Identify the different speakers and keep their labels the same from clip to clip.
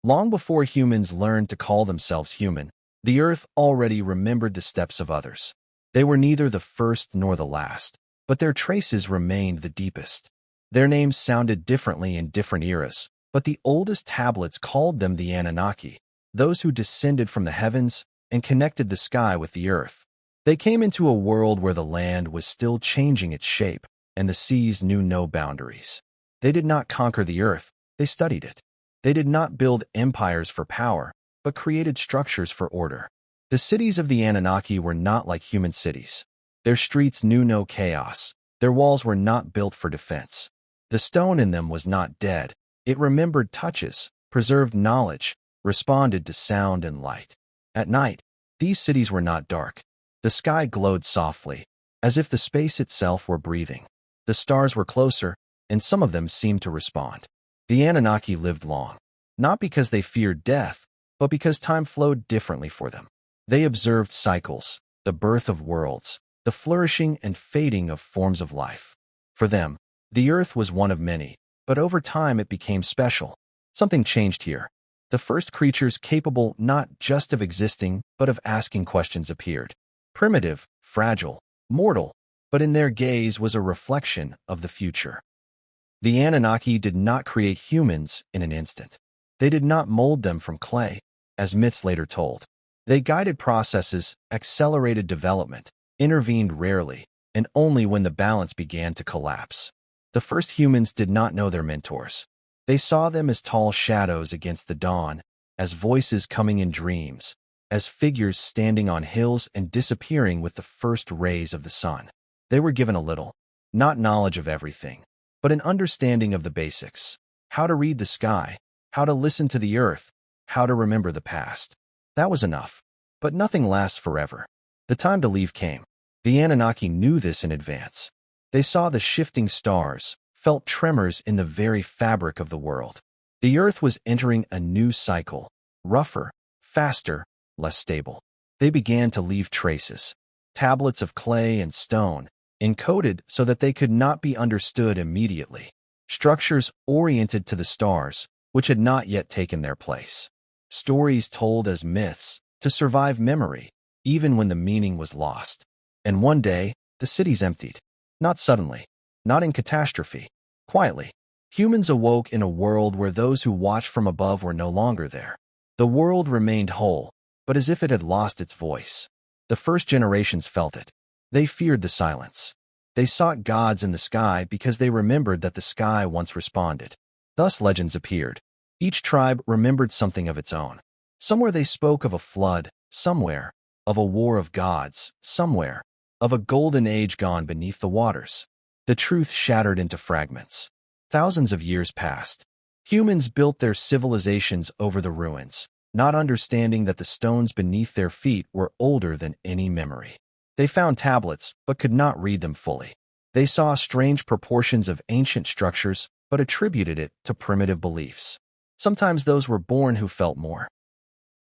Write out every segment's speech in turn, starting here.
Speaker 1: Long before humans learned to call themselves human, the earth already remembered the steps of others. They were neither the first nor the last, but their traces remained the deepest. Their names sounded differently in different eras, but the oldest tablets called them the Anunnaki, those who descended from the heavens and connected the sky with the earth. They came into a world where the land was still changing its shape, and the seas knew no boundaries. They did not conquer the earth, they studied it. They did not build empires for power, but created structures for order. The cities of the Anunnaki were not like human cities. Their streets knew no chaos. Their walls were not built for defense. The stone in them was not dead. It remembered touches, preserved knowledge, responded to sound and light. At night, these cities were not dark. The sky glowed softly, as if the space itself were breathing. The stars were closer, and some of them seemed to respond. The Anunnaki lived long, not because they feared death, but because time flowed differently for them. They observed cycles, the birth of worlds, the flourishing and fading of forms of life. For them, the earth was one of many, but over time it became special. Something changed here. The first creatures capable not just of existing, but of asking questions appeared. Primitive, fragile, mortal, but in their gaze was a reflection of the future. The Anunnaki did not create humans in an instant. They did not mold them from clay, as myths later told. They guided processes, accelerated development, intervened rarely, and only when the balance began to collapse. The first humans did not know their mentors. They saw them as tall shadows against the dawn, as voices coming in dreams, as figures standing on hills and disappearing with the first rays of the sun. They were given a little, not knowledge of everything, but an understanding of the basics: how to read the sky, how to listen to the earth, how to remember the past. That was enough. But nothing lasts forever. The time to leave came. The Anunnaki knew this in advance. They saw the shifting stars, felt tremors in the very fabric of the world. The earth was entering a new cycle, rougher, faster, less stable. They began to leave traces, tablets of clay and stone, encoded so that they could not be understood immediately. Structures oriented to the stars, which had not yet taken their place. Stories told as myths, to survive memory, even when the meaning was lost. And one day, the cities emptied. Not suddenly, not in catastrophe, quietly. Humans awoke in a world where those who watched from above were no longer there. The world remained whole, but as if it had lost its voice. The first generations felt it. They feared the silence. They sought gods in the sky because they remembered that the sky once responded. Thus legends appeared. Each tribe remembered something of its own. Somewhere they spoke of a flood, somewhere, of a war of gods, somewhere, of a golden age gone beneath the waters. The truth shattered into fragments. Thousands of years passed. Humans built their civilizations over the ruins, not understanding that the stones beneath their feet were older than any memory. They found tablets, but could not read them fully. They saw strange proportions of ancient structures, but attributed it to primitive beliefs. Sometimes those were born who felt more.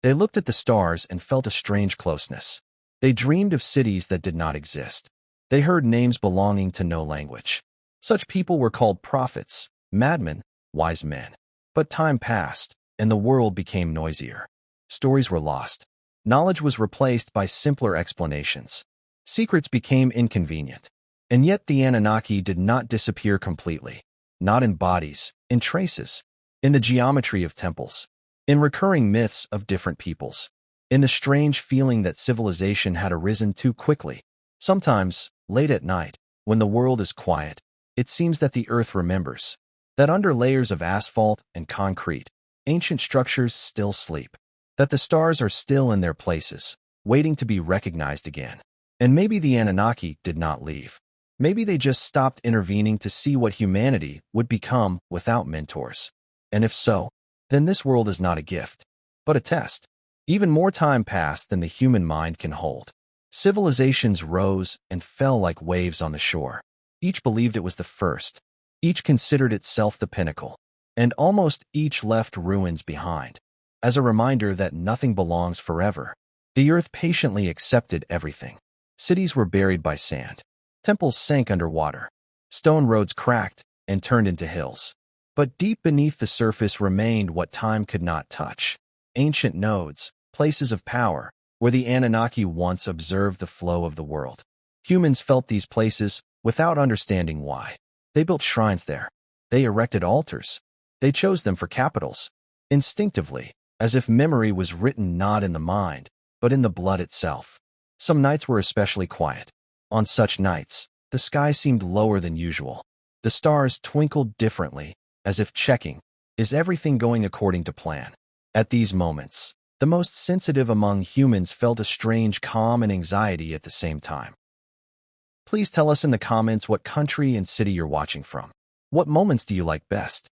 Speaker 1: They looked at the stars and felt a strange closeness. They dreamed of cities that did not exist. They heard names belonging to no language. Such people were called prophets, madmen, wise men. But time passed, and the world became noisier. Stories were lost. Knowledge was replaced by simpler explanations. Secrets became inconvenient. And yet the Anunnaki did not disappear completely. Not in bodies, in traces, in the geometry of temples, in recurring myths of different peoples, in the strange feeling that civilization had arisen too quickly. Sometimes, late at night, when the world is quiet, it seems that the earth remembers, that under layers of asphalt and concrete, ancient structures still sleep, that the stars are still in their places, waiting to be recognized again. And maybe the Anunnaki did not leave. Maybe they just stopped intervening to see what humanity would become without mentors. And if so, then this world is not a gift, but a test. Even more time passed than the human mind can hold. Civilizations rose and fell like waves on the shore. Each believed it was the first. Each considered itself the pinnacle. And almost each left ruins behind. As a reminder that nothing belongs forever, the earth patiently accepted everything. Cities were buried by sand. Temples sank underwater. Stone roads cracked and turned into hills. But deep beneath the surface remained what time could not touch. Ancient nodes, places of power, where the Anunnaki once observed the flow of the world. Humans felt these places without understanding why. They built shrines there. They erected altars. They chose them for capitals. Instinctively, as if memory was written not in the mind, but in the blood itself. Some nights were especially quiet. On such nights, the sky seemed lower than usual. The stars twinkled differently, as if checking, is everything going according to plan? At these moments, the most sensitive among humans felt a strange calm and anxiety at the same time. Please tell us in the comments what country and city you're watching from. What moments do you like best?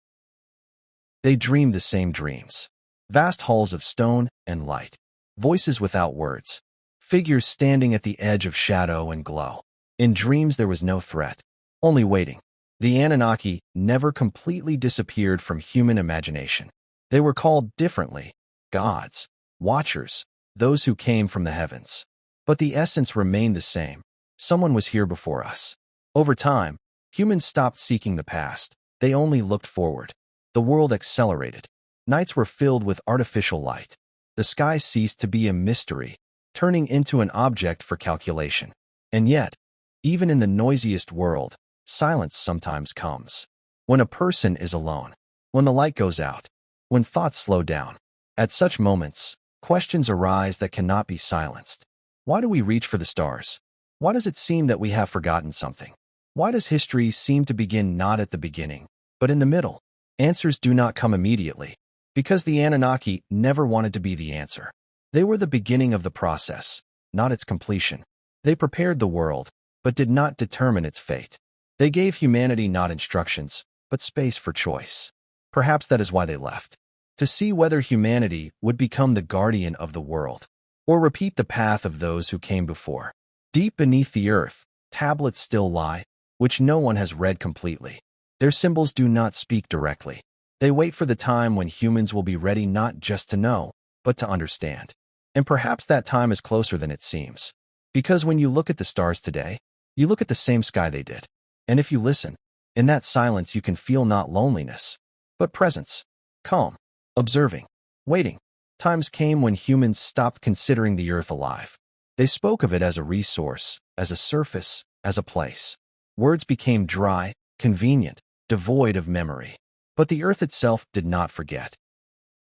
Speaker 1: They dreamed the same dreams. Vast halls of stone and light. Voices without words. Figures standing at the edge of shadow and glow. In dreams there was no threat, only waiting. The Anunnaki never completely disappeared from human imagination. They were called differently: gods, watchers, those who came from the heavens. But the essence remained the same. Someone was here before us. Over time, humans stopped seeking the past. They only looked forward. The world accelerated. Nights were filled with artificial light. The sky ceased to be a mystery, turning into an object for calculation. And yet, even in the noisiest world, silence sometimes comes. When a person is alone, when the light goes out, when thoughts slow down. At such moments, questions arise that cannot be silenced. Why do we reach for the stars? Why does it seem that we have forgotten something? Why does history seem to begin not at the beginning, but in the middle? Answers do not come immediately, because the Anunnaki never wanted to be the answer. They were the beginning of the process, not its completion. They prepared the world, but did not determine its fate. They gave humanity not instructions, but space for choice. Perhaps that is why they left. To see whether humanity would become the guardian of the world, or repeat the path of those who came before. Deep beneath the earth, tablets still lie, which no one has read completely. Their symbols do not speak directly. They wait for the time when humans will be ready not just to know, but to understand. And perhaps that time is closer than it seems. Because when you look at the stars today, you look at the same sky they did. And if you listen, in that silence you can feel not loneliness, but presence. Calm, observing, waiting. Times came when humans stopped considering the earth alive. They spoke of it as a resource, as a surface, as a place. Words became dry, convenient, devoid of memory. But the earth itself did not forget.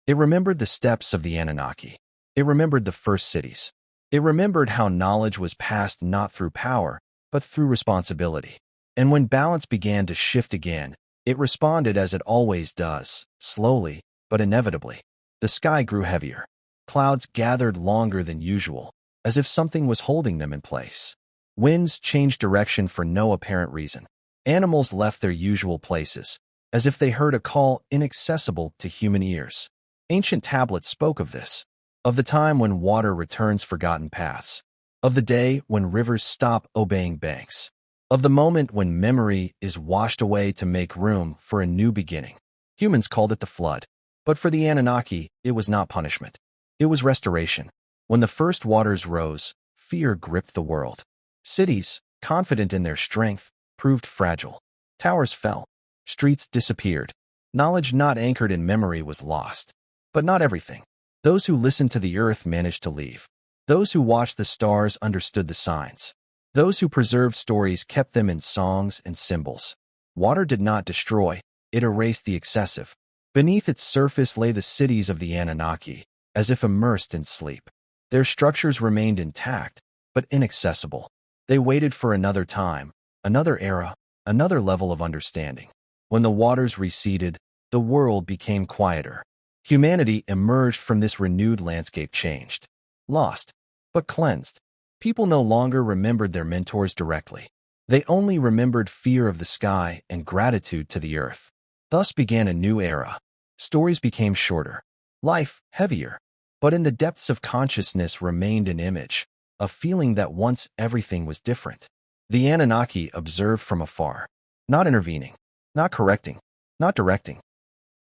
Speaker 1: It remembered the steps of the Anunnaki. It remembered the first cities. It remembered how knowledge was passed not through power, but through responsibility. And when balance began to shift again, it responded as it always does, slowly, but inevitably. The sky grew heavier. Clouds gathered longer than usual, as if something was holding them in place. Winds changed direction for no apparent reason. Animals left their usual places, as if they heard a call inaccessible to human ears. Ancient tablets spoke of this, of the time when water returns forgotten paths, of the day when rivers stop obeying banks, of the moment when memory is washed away to make room for a new beginning. Humans called it the flood, but for the Anunnaki, it was not punishment. It was restoration. When the first waters rose, fear gripped the world. Cities, confident in their strength, proved fragile. Towers fell. Streets disappeared. Knowledge not anchored in memory was lost. But not everything. Those who listened to the earth managed to leave. Those who watched the stars understood the signs. Those who preserved stories kept them in songs and symbols. Water did not destroy, it erased the excessive. Beneath its surface lay the cities of the Anunnaki, as if immersed in sleep. Their structures remained intact, but inaccessible. They waited for another time, another era, another level of understanding. When the waters receded, the world became quieter. Humanity emerged from this renewed landscape changed. Lost, but cleansed. People no longer remembered their mentors directly. They only remembered fear of the sky and gratitude to the earth. Thus began a new era. Stories became shorter. Life heavier. But in the depths of consciousness remained an image, a feeling that once everything was different. The Anunnaki observed from afar, not intervening, not correcting, not directing.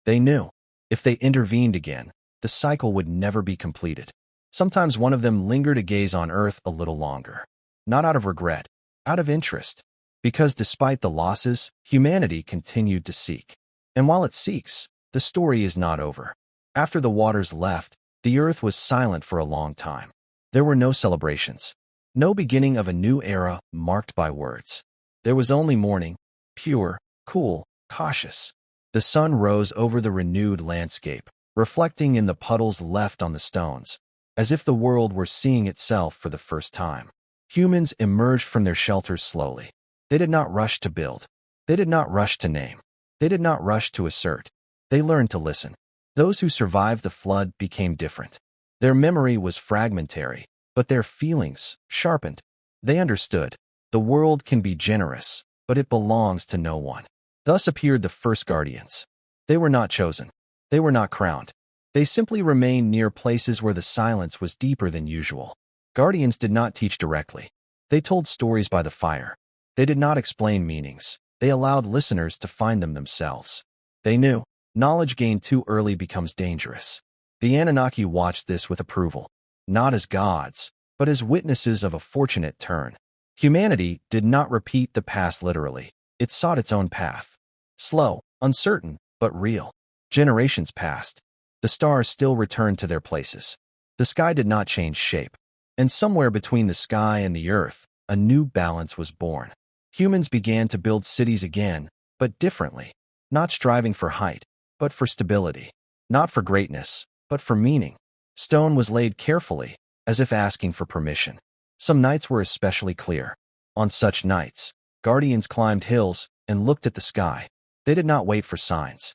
Speaker 1: They knew, if they intervened again, the cycle would never be completed. Sometimes one of them lingered to gaze on Earth a little longer, not out of regret, out of interest, because despite the losses, humanity continued to seek. And while it seeks, the story is not over. After the waters left, the earth was silent for a long time. There were no celebrations, no beginning of a new era marked by words. There was only mourning, pure, cool, cautious. The sun rose over the renewed landscape, reflecting in the puddles left on the stones, as if the world were seeing itself for the first time. Humans emerged from their shelters slowly. They did not rush to build. They did not rush to name. They did not rush to assert. They learned to listen. Those who survived the flood became different. Their memory was fragmentary, but their feelings sharpened. They understood. The world can be generous, but it belongs to no one. Thus appeared the first guardians. They were not chosen. They were not crowned. They simply remained near places where the silence was deeper than usual. Guardians did not teach directly. They told stories by the fire. They did not explain meanings. They allowed listeners to find them themselves. They knew knowledge gained too early becomes dangerous. The Anunnaki watched this with approval, not as gods, but as witnesses of a fortunate turn. Humanity did not repeat the past literally. It sought its own path. Slow, uncertain, but real. Generations passed. The stars still returned to their places. The sky did not change shape. And somewhere between the sky and the earth, a new balance was born. Humans began to build cities again, but differently. Not striving for height, but for stability. Not for greatness, but for meaning. Stone was laid carefully, as if asking for permission. Some nights were especially clear. On such nights, guardians climbed hills and looked at the sky. They did not wait for signs.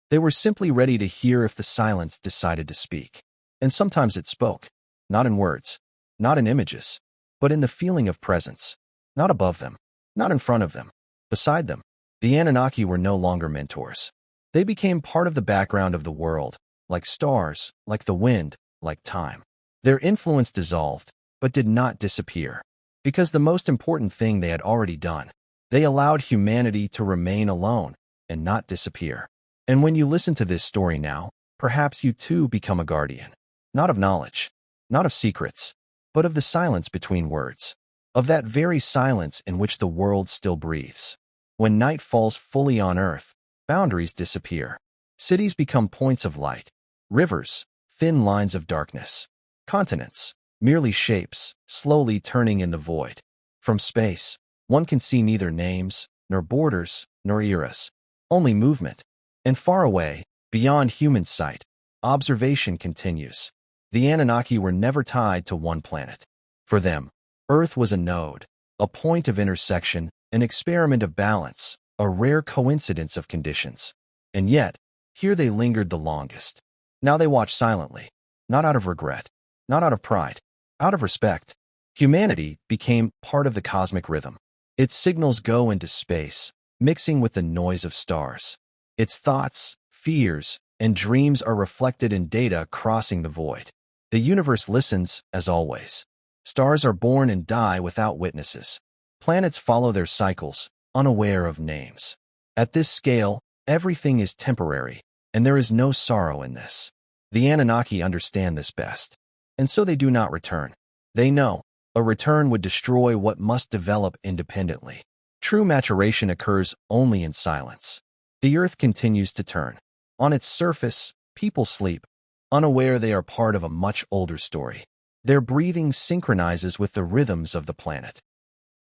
Speaker 1: They were simply ready to hear if the silence decided to speak. And sometimes it spoke, not in words, not in images, but in the feeling of presence. Not above them, not in front of them, beside them. The Anunnaki were no longer mentors. They became part of the background of the world, like stars, like the wind, like time. Their influence dissolved, but did not disappear. Because the most important thing they had already done. They allowed humanity to remain alone and not disappear. And when you listen to this story now, perhaps you too become a guardian. Not of knowledge, not of secrets, but of the silence between words. Of that very silence in which the world still breathes. When night falls fully on earth, boundaries disappear. Cities become points of light. Rivers, thin lines of darkness. Continents, merely shapes, slowly turning in the void. From space, one can see neither names, nor borders, nor eras. Only movement. And far away, beyond human sight, observation continues. The Anunnaki were never tied to one planet. For them, Earth was a node, a point of intersection, an experiment of balance, a rare coincidence of conditions. And yet, here they lingered the longest. Now they watch silently, not out of regret, not out of pride, out of respect. Humanity became part of the cosmic rhythm. Its signals go into space, mixing with the noise of stars. Its thoughts, fears, and dreams are reflected in data crossing the void. The universe listens, as always. Stars are born and die without witnesses. Planets follow their cycles, unaware of names. At this scale, everything is temporary, and there is no sorrow in this. The Anunnaki understand this best, and so they do not return. They know a return would destroy what must develop independently. True maturation occurs only in silence. The earth continues to turn. On its surface, people sleep, unaware they are part of a much older story. Their breathing synchronizes with the rhythms of the planet.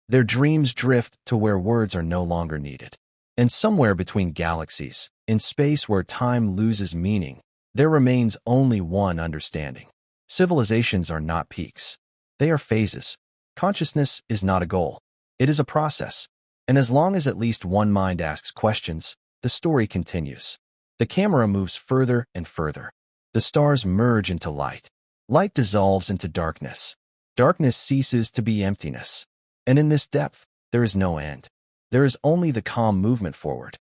Speaker 1: Their dreams drift to where words are no longer needed. And somewhere between galaxies, in space where time loses meaning, there remains only one understanding. Civilizations are not peaks. They are phases. Consciousness is not a goal. It is a process. And as long as at least one mind asks questions, the story continues. The camera moves further and further. The stars merge into light. Light dissolves into darkness. Darkness ceases to be emptiness. And in this depth, there is no end. There is only the calm movement forward.